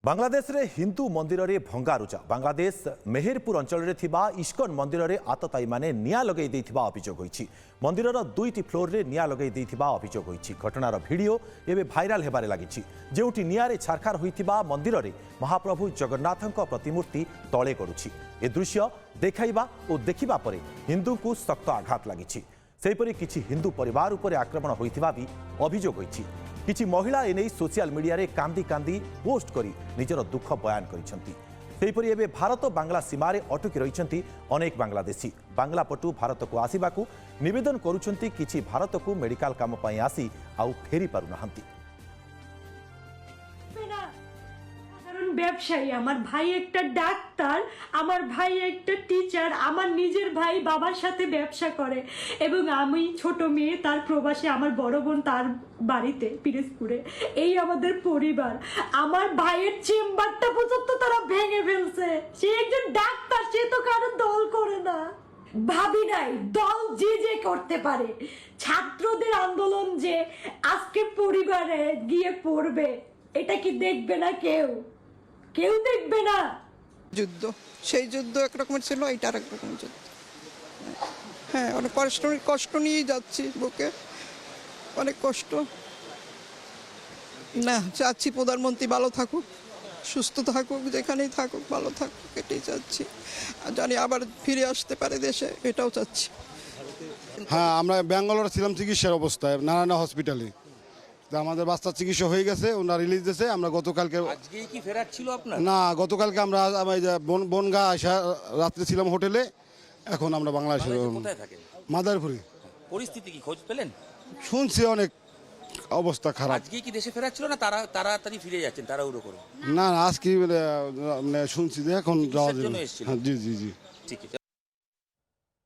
बांग्लादेश रे हिंदू मंदिर रे भंगारुजा बांग्लादेश मेहेरपुर अंचल रे थिबा इस्कन मंदिर रे आतताई माने निया लगै दैथिबा अभियोग होईछि। मंदिरर 2टी फ्लोर रे निया लगै दैथिबा अभियोग होईछि। घटनार वीडियो एबे भाइराल हेबारे लागिछि। जेउटी नियारे छारखार होईथिबा मंदिर रे महाप्रभु जगन्नाथक प्रतिमूर्ति तळे गडुछि। ए दृश्य देखाइबा ओ देखिबा परे हिंदू को सख्त आघात लागिछि। सेहिपरि किछि हिंदू परिवार उपरे आक्रमण होईथिबा भी अभियोग होईछि। किछि महिला एने सोशल मीडिया रे कांदी कांदी पोस्ट करी निजर दुख बयान करिसेंती। सेहिपरि एबे भारत बांग्ला सीमारे अटकी रहिसेंती अनेक बांग्लादेशी। बांग्ला पटु भारत को आसीबाकू निवेदन करूछंती। किछि भारत को मेडिकल काम पई आसी आउ फेरी पारु नाहंती। ব্যবসায়ী আমার ভাই একটা ডাক্তার, আমার ভাই একটা টিচার, আমার নিজের ভাই বাবার সাথে ব্যবসা করে এবং আমি ছোট মেয়ে তার প্রবাসে, আমার বড় বোন তার বাড়িতে পিরোজপুরে। এই আমাদের পরিবার। আমার ভাইয়ের চেম্বারটা পর্যন্ত তারা ভেঙে ফেলছে। সে একজন ডাক্তার, সে তো কারো দল করে না। ভাবি নাই দল যে যে করতে পারে। ছাত্রদের আন্দোলন যে আজকে পরিবারে গিয়ে পড়বে, এটা কি দেখবে না কেউ? কেউ দেখবে না। যুদ্ধ, সেই যুদ্ধ একরকমের ছিল, এইটা আরেক রকমের যুদ্ধ। হ্যাঁ, অনেক কষ্ট নিয়েই যাচ্ছি, বুকে অনেক কষ্ট। না, চাচ্ছি প্রধানমন্ত্রী ভালো থাকুক, সুস্থ থাকুক, যেখানেই থাকুক ভালো থাকুক, এটাই চাচ্ছি। আর জানি আবার ফিরে আসতে পারে দেশে, এটাও চাচ্ছি। হ্যাঁ, আমরা ব্যাঙ্গালোরে ছিলাম চিকিৎসার অবস্থায় নারায়ণা হসপিটালে। আমাদের বাচ্চার চিকিৎসা হয়ে গেছে, ওনারা রিলিজ দিয়েছে। আমরা গতকালকে আজকেই কি ফেরার ছিল আপনার? না, গতকালকে আমরা বনগা আসা রাত্রে ছিলাম হোটেলে। এখন আমরা বাংলাদেশে কোথায় থাকেন? মাদারপুরে। পরিস্থিতি কি খোঁজ পেলেন? শুনছি অনেক অবস্থা খারাপ। আজকেই কি দেশে ফেরার ছিল না তাড়াতাড়ি ফিরে যাচ্ছেন তাড়াহুড়ো করে? না, আজকে শুনছি যে এখন যাওয়া যাবে। চিকিৎসার জন্য এসেছিলেন? হ্যাঁ, জি জি জি। ঠিক আছে।